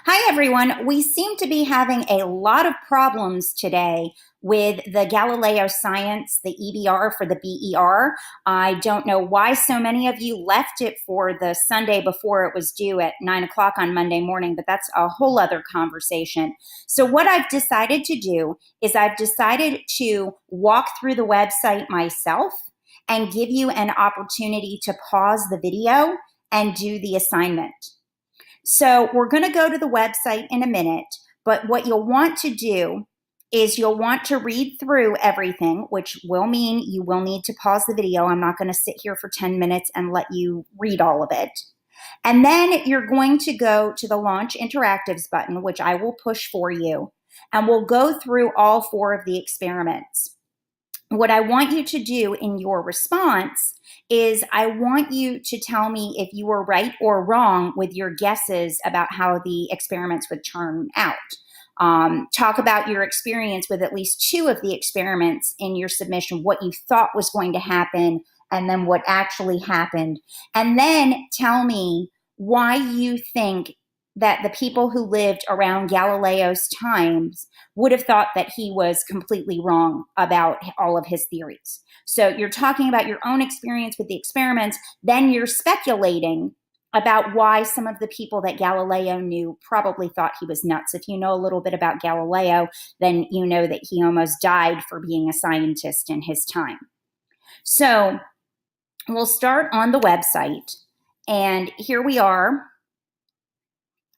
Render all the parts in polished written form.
Hi, everyone. We seem to be having a lot of problems today with the Galileo science, the EBR for the BER. I don't know why so many of you left it for the Sunday before it was due at 9 o'clock on Monday morning, but that's a whole other conversation. So what I've decided to do is I've decided to walk through the website myself and give you an opportunity to pause the video and do the assignment. So we're going to go to the website in a minute, but what you'll want to do is you'll want to read through everything, which will mean you will need to pause the video. I'm not going to sit here for 10 minutes and let you read all of it. And then you're going to go to the Launch Interactives button, which I will push for you, and we'll go through all 4 of the experiments. What I want you to do in your response is I want you to tell me if you were right or wrong with your guesses about how the experiments would turn out. Talk about your experience with at least 2 of the experiments in your submission, what you thought was going to happen, and then what actually happened. And then tell me why you think that the people who lived around Galileo's times would have thought that he was completely wrong about all of his theories. So you're talking about your own experience with the experiments, then you're speculating about why some of the people that Galileo knew probably thought he was nuts. If you know a little bit about Galileo, then you know that he almost died for being a scientist in his time. So we'll start on the website, and here we are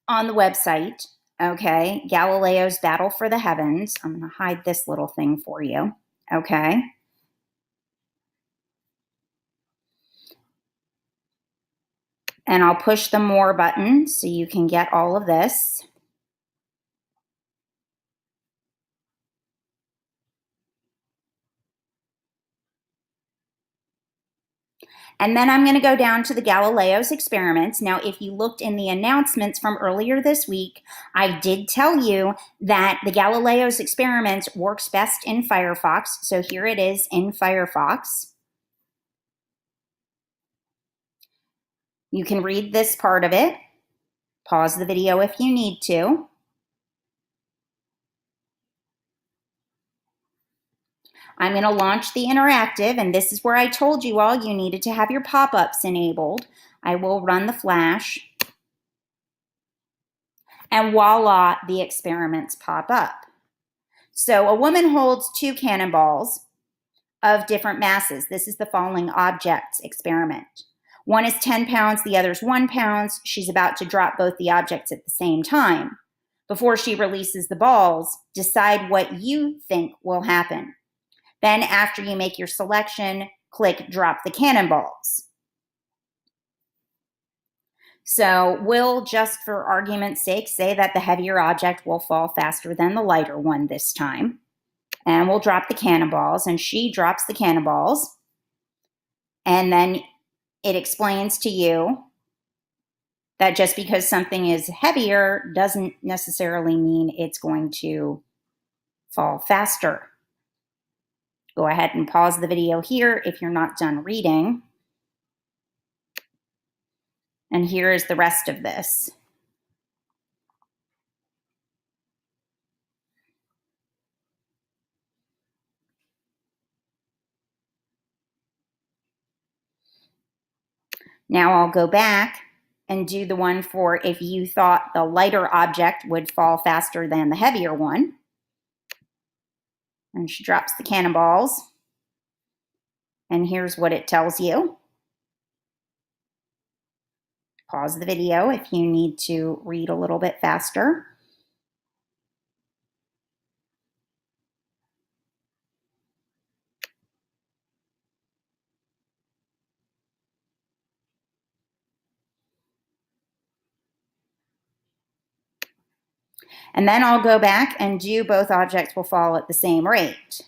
on the website, okay, Galileo's Battle for the Heavens. I'm going to hide this little thing for you, okay. And I'll push the More button so you can get all of this. And then I'm going to go down to the Galileo's experiments. Now, if you looked in the announcements from earlier this week, I did tell you that the Galileo's experiments works best in Firefox. So here it is in Firefox. You can read this part of it. Pause the video if you need to. I'm going to launch the interactive, and this is where I told you all you needed to have your pop-ups enabled. I will run the flash, and voila, the experiments pop up. So a woman holds 2 cannonballs of different masses. This is the falling objects experiment. One is 10 pounds, the other's 1 pound. She's about to drop both the objects at the same time. Before she releases the balls, decide what you think will happen. Then after you make your selection, click Drop the Cannonballs. So we'll, just for argument's sake, say that the heavier object will fall faster than the lighter one this time. And we'll drop the cannonballs, and she drops the cannonballs. And then it explains to you that just because something is heavier doesn't necessarily mean it's going to fall faster. Go ahead and pause the video here if you're not done reading. And here is the rest of this. Now I'll go back and do the one for if you thought the lighter object would fall faster than the heavier one. And she drops the cannonballs. And here's what it tells you. Pause the video if you need to read a little bit faster. And then I'll go back and do both objects will fall at the same rate.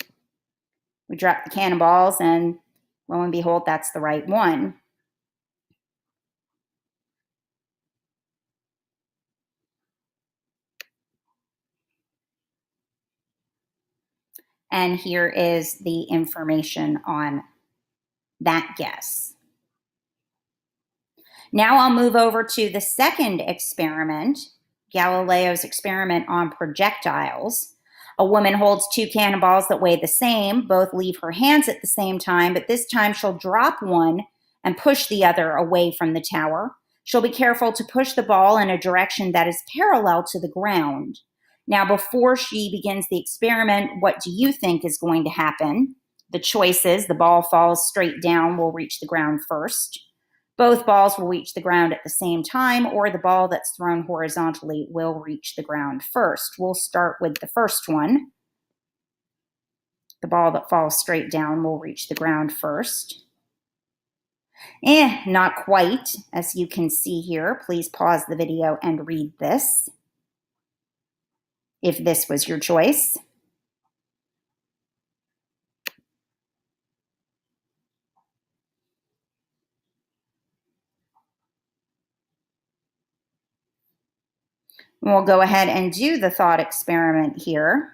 We drop the cannonballs, and lo and behold, that's the right one. And here is the information on that guess. Now I'll move over to the second experiment, Galileo's experiment on projectiles. A woman holds two cannonballs that weigh the same. Both leave her hands at the same time, but this time she'll drop one and push the other away from the tower. She'll be careful to push the ball in a direction that is parallel to the ground. Now, before she begins the experiment, what do you think is going to happen? The choices: the ball falls straight down, will reach the ground first. Both balls will reach the ground at the same time, or the ball that's thrown horizontally will reach the ground first. We'll start with the first one. The ball that falls straight down will reach the ground first. Not quite, as you can see here. Please pause the video and read this, if this was your choice. We'll go ahead and do the thought experiment here.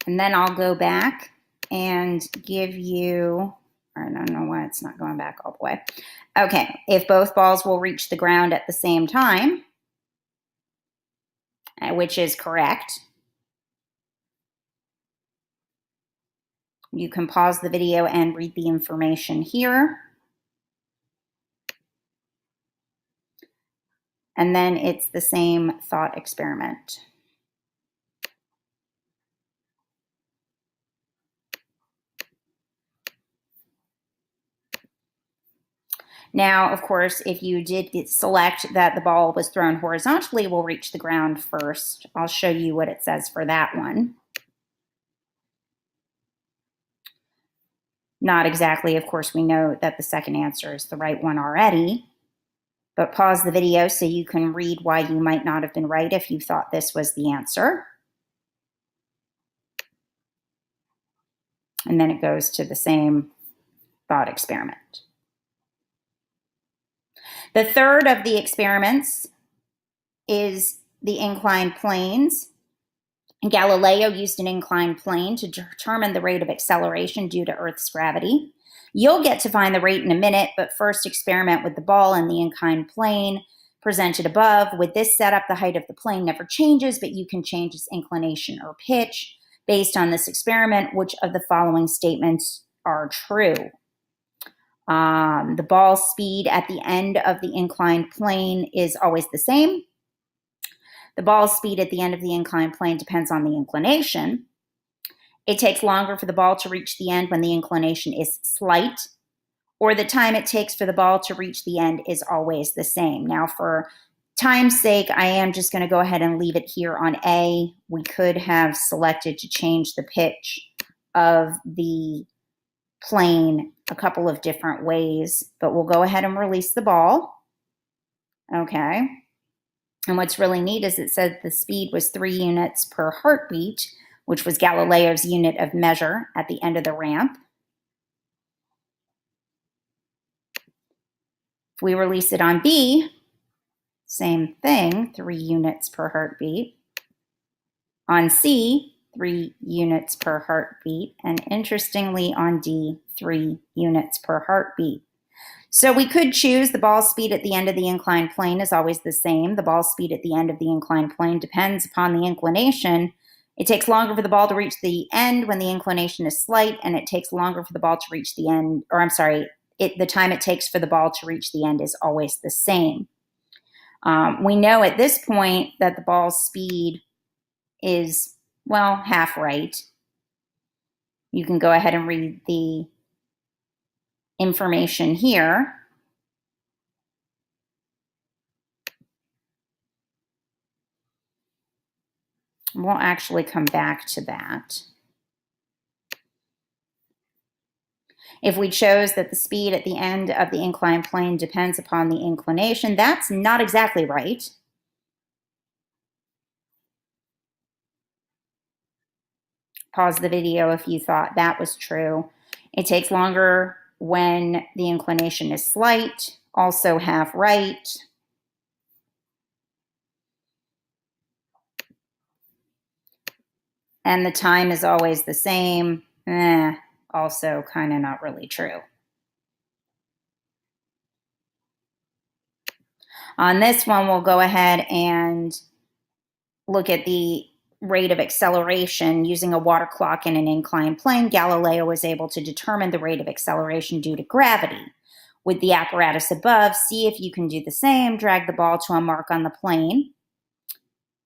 And then I'll go back and give you, I don't know why it's not going back all the way. Okay, if both balls will reach the ground at the same time, which is correct. You can pause the video and read the information here. And then it's the same thought experiment. Now, of course, if you did select that the ball was thrown horizontally, will reach the ground first. I'll show you what it says for that one. Not exactly. Of course, we know that the second answer is the right one already. But pause the video so you can read why you might not have been right if you thought this was the answer. And then it goes to the same thought experiment. The third of the experiments is the inclined planes. Galileo used an inclined plane to determine the rate of acceleration due to Earth's gravity. You'll get to find the rate in a minute, but first experiment with the ball and the inclined plane presented above. With this setup, the height of the plane never changes, but you can change its inclination or pitch. Based on this experiment, which of the following statements are true? The ball speed at the end of the inclined plane is always the same. The ball speed at the end of the inclined plane depends on the inclination. It takes longer for the ball to reach the end when the inclination is slight, or the time it takes for the ball to reach the end is always the same. Now, for time's sake, I am just going to go ahead and leave it here on A. We could have selected to change the pitch of the plane a couple of different ways, but we'll go ahead and release the ball. Okay. And what's really neat is it said the speed was 3 units per heartbeat, which was Galileo's unit of measure at the end of the ramp. If we release it on B, same thing, 3 units per heartbeat. On C, 3 units per heartbeat. And interestingly, on D, 3 units per heartbeat. So we could choose the ball speed at the end of the inclined plane is always the same. The ball speed at the end of the inclined plane depends upon the inclination. It takes longer for the ball to reach the end when the inclination is slight, and it takes longer for the ball to reach the end, or I'm sorry, the time it takes for the ball to reach the end is always the same. We know at this point that the ball's speed is, well, half right. You can go ahead and read the information here. We'll actually come back to that. If we chose that the speed at the end of the inclined plane depends upon the inclination, that's not exactly right. Pause the video if you thought that was true. It takes longer when the inclination is slight, also half right. And the time is always the same. Also kind of not really true. On this one, we'll go ahead and look at the rate of acceleration using a water clock in an inclined plane. Galileo was able to determine the rate of acceleration due to gravity. With the apparatus above, see if you can do the same. Drag the ball to a mark on the plane,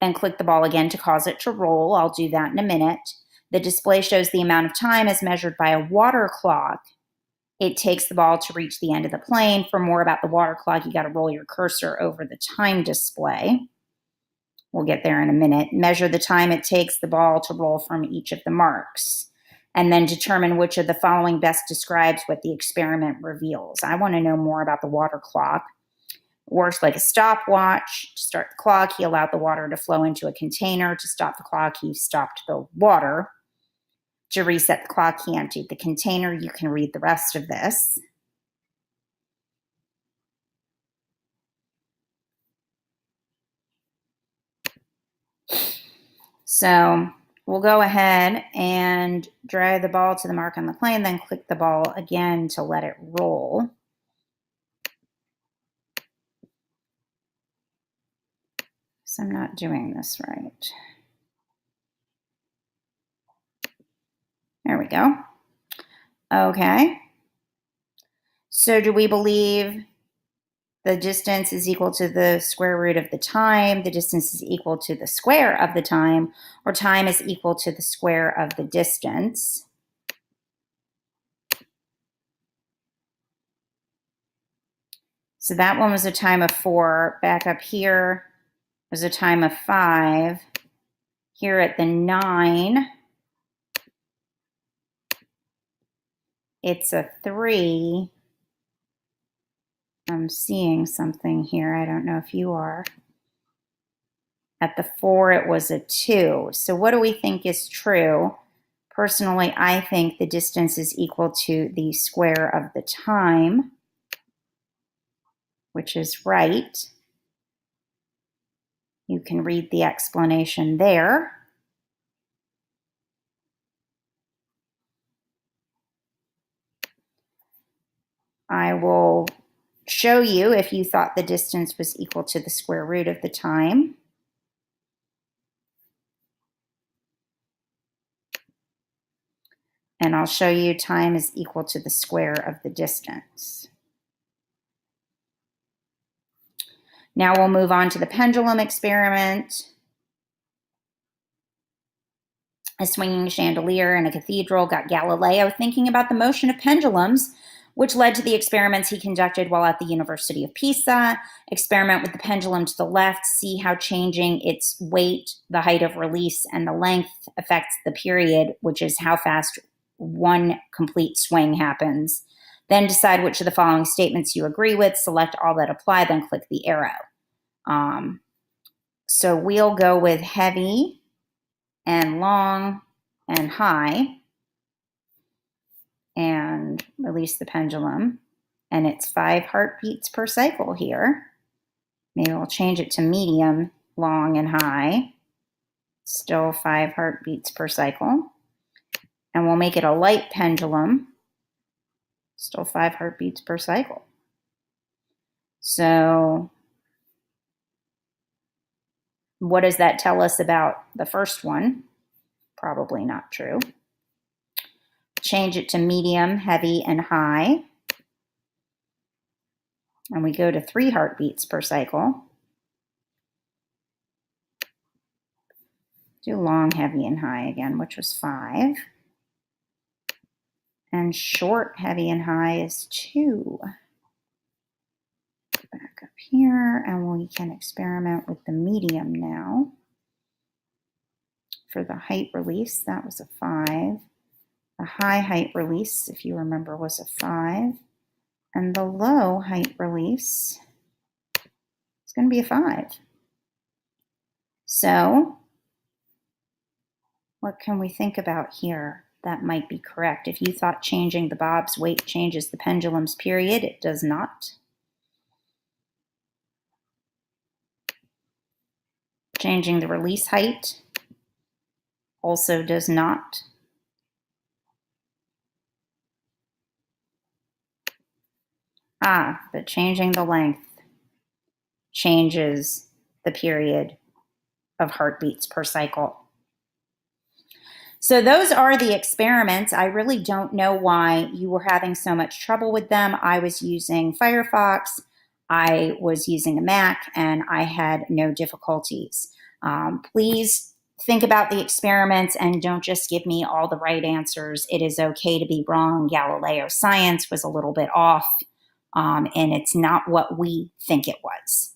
then click the ball again to cause it to roll. I'll do that in a minute. The display shows the amount of time as measured by a water clock it takes the ball to reach the end of the plane. For more about the water clock, you got to roll your cursor over the time display. We'll get there in a minute. Measure the time it takes the ball to roll from each of the marks, and then determine which of the following best describes what the experiment reveals. I want to know more about the water clock. It works like a stopwatch. To start the clock, he allowed the water to flow into a container. To stop the clock, he stopped the water. To reset the clock, he emptied the container. You can read the rest of this. So we'll go ahead and drag the ball to the mark on the plane, then click the ball again to let it roll. So I'm not doing this right. There we go. Okay. So do we believe the distance is equal to the square root of the time, the distance is equal to the square of the time, or time is equal to the square of the distance? So that one was a time of 4. Back up here was a time of 5. Here at the 9, it's a 3. I'm seeing something here. I don't know if you are. At the 4, it was a 2. So what do we think is true? Personally, I think the distance is equal to the square of the time, which is right. You can read the explanation there. I will show you if you thought the distance was equal to the square root of the time. And I'll show you time is equal to the square of the distance. Now we'll move on to the pendulum experiment. A swinging chandelier in a cathedral got Galileo thinking about the motion of pendulums, which led to the experiments he conducted while at the University of Pisa. Experiment with the pendulum to the left. See how changing its weight, the height of release, and the length affects the period, which is how fast one complete swing happens. Then decide which of the following statements you agree with. Select all that apply, then click the arrow. So we'll go with heavy and long and high and release the pendulum. And it's 5 heartbeats per cycle here. Maybe we'll change it to medium, long, and high. Still 5 heartbeats per cycle. And we'll make it a light pendulum. Still 5 heartbeats per cycle. So what does that tell us about the first one? Probably not true. Change it to medium, heavy, and high. And we go to 3 heartbeats per cycle. Do long, heavy, and high again, which was 5. And short, heavy, and high is 2. Back up here, and we can experiment with the medium now. For the height release, that was a 5. The high height release, if you remember, was a 5. And the low height release is going to be a 5. So what can we think about here that might be correct? If you thought changing the bob's weight changes the pendulum's period, it does not. Changing the release height Also does not. But changing the length changes the period of heartbeats per cycle. So those are the experiments. I really don't know why you were having so much trouble with them. I was using Firefox, I was using a Mac, and I had no difficulties. Please think about the experiments and don't just give me all the right answers. It is okay to be wrong. Galileo science was a little bit off, and it's not what we think it was.